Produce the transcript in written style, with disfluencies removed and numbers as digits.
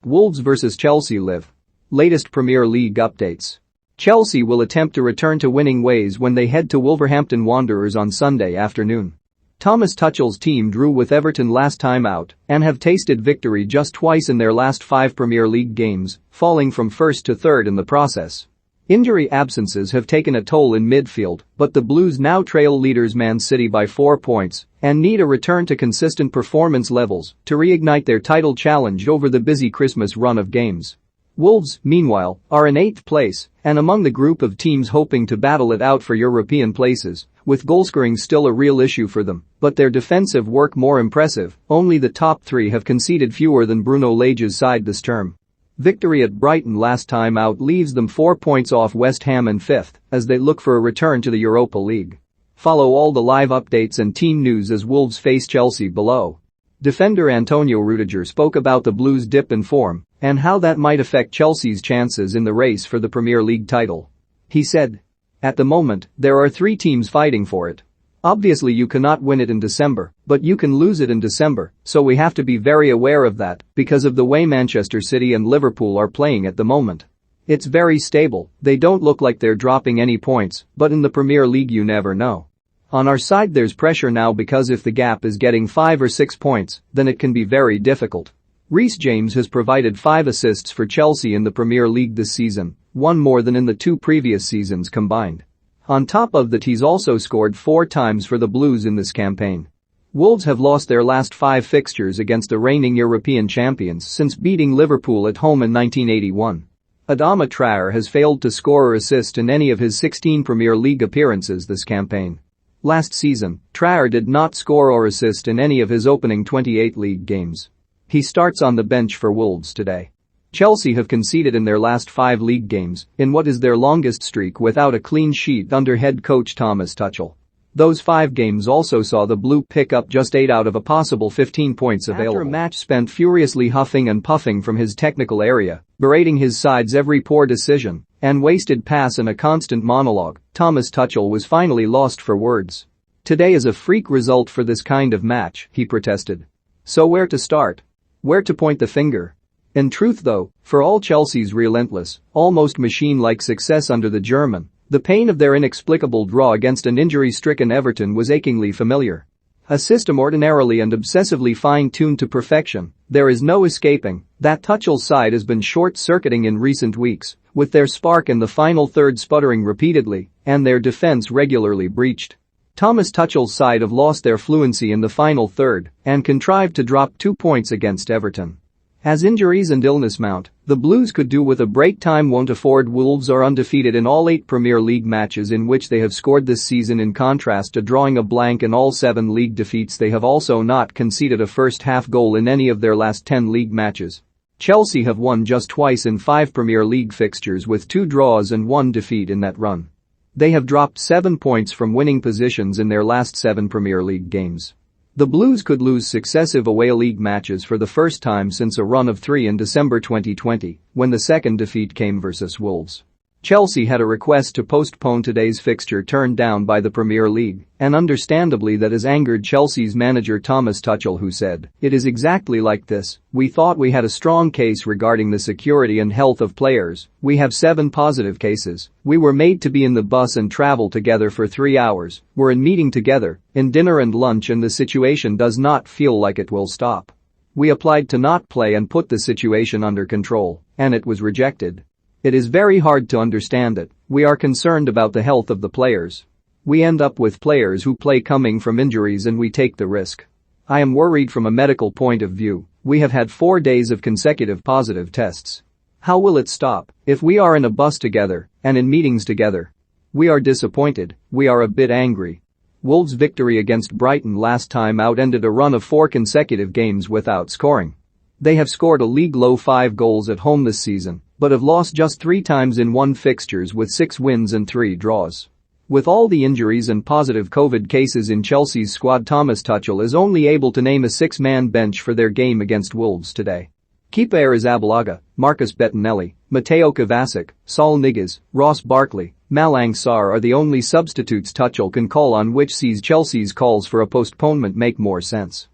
Wolves vs Chelsea live. Latest Premier League updates. Chelsea will attempt to return to winning ways when they head to Wolverhampton Wanderers on Sunday afternoon. Thomas Tuchel's team drew with Everton last time out and have tasted victory just twice in their last 5 Premier League games, falling from first to third in the process. Injury absences have taken a toll in midfield, but the Blues now trail leaders Man City by 4 points and need a return to consistent performance levels to reignite their title challenge over the busy Christmas run of games. Wolves, meanwhile, are in 8th place and among the group of teams hoping to battle it out for European places, with goalscoring still a real issue for them, but their defensive work more impressive. Only the top 3 have conceded fewer than Bruno Lage's side this term. Victory at Brighton last time out leaves them 4 points off West Ham in 5th as they look for a return to the Europa League. Follow all the live updates and team news as Wolves face Chelsea below. Defender Antonio Rudiger spoke about the Blues' dip in form and how that might affect Chelsea's chances in the race for the Premier League title. He said, "At the moment, there are 3 teams fighting for it. Obviously you cannot win it in December, but you can lose it in December, so we have to be very aware of that because of the way Manchester City and Liverpool are playing at the moment. It's very stable, they don't look like they're dropping any points, but in the Premier League you never know. On our side there's pressure now because if the gap is getting 5 or 6 points, then it can be very difficult." Reece James has provided 5 assists for Chelsea in the Premier League this season, 1 more than in the 2 previous seasons combined. On top of that, he's also scored 4 times for the Blues in this campaign. Wolves have lost their last 5 fixtures against the reigning European champions since beating Liverpool at home in 1981. Adama Traore has failed to score or assist in any of his 16 Premier League appearances this campaign. Last season, Traore did not score or assist in any of his opening 28 league games. He starts on the bench for Wolves today. Chelsea have conceded in their last 5 league games in what is their longest streak without a clean sheet under head coach Thomas Tuchel. Those 5 games also saw the Blue pick up just 8 out of a possible 15 points available. After a match spent furiously huffing and puffing from his technical area, berating his side's every poor decision and wasted pass in a constant monologue, Thomas Tuchel was finally lost for words. "Today is a freak result for this kind of match," he protested. "So where to start? Where to point the finger?" In truth though, for all Chelsea's relentless, almost machine-like success under the German, the pain of their inexplicable draw against an injury-stricken Everton was achingly familiar. A system ordinarily and obsessively fine-tuned to perfection, there is no escaping that Tuchel's side has been short-circuiting in recent weeks, with their spark in the final third sputtering repeatedly and their defense regularly breached. Thomas Tuchel's side have lost their fluency in the final third and contrived to drop 2 points against Everton. As injuries and illness mount, the Blues could do with a break. Time won't afford. Wolves are undefeated in all 8 Premier League matches in which they have scored this season, in contrast to drawing a blank in all 7 league defeats. They have also not conceded a first-half goal in any of their last 10 league matches. Chelsea have won just twice in 5 Premier League fixtures with 2 draws and 1 defeat in that run. They have dropped 7 points from winning positions in their last 7 Premier League games. The Blues could lose successive away league matches for the first time since a run of 3 in December 2020, when the second defeat came versus Wolves. Chelsea had a request to postpone today's fixture turned down by the Premier League, and understandably that has angered Chelsea's manager Thomas Tuchel, who said, "It is exactly like this. We thought we had a strong case regarding the security and health of players. We have 7 positive cases. We were made to be in the bus and travel together for 3 hours. We're in meeting together, in dinner and lunch, and the situation does not feel like it will stop. We applied to not play and put the situation under control, and it was rejected. It is very hard to understand it. We are concerned about the health of the players. We end up with players who play coming from injuries and we take the risk. I am worried from a medical point of view. We have had 4 days of consecutive positive tests. How will it stop if we are in a bus together and in meetings together? We are disappointed, we are a bit angry." Wolves' victory against Brighton last time out ended a run of 4 consecutive games without scoring. They have scored a league-low 5 goals at home this season, but have lost just 3 times in 1 fixtures with 6 wins and 3 draws. With all the injuries and positive COVID cases in Chelsea's squad, Thomas Tuchel is only able to name a 6-man bench for their game against Wolves today. Kepa Arrizabalaga, Marcus Bettinelli, Mateo Kovacic, Saul Niguez, Ross Barkley, Malang Sarr are the only substitutes Tuchel can call on, which sees Chelsea's calls for a postponement make more sense.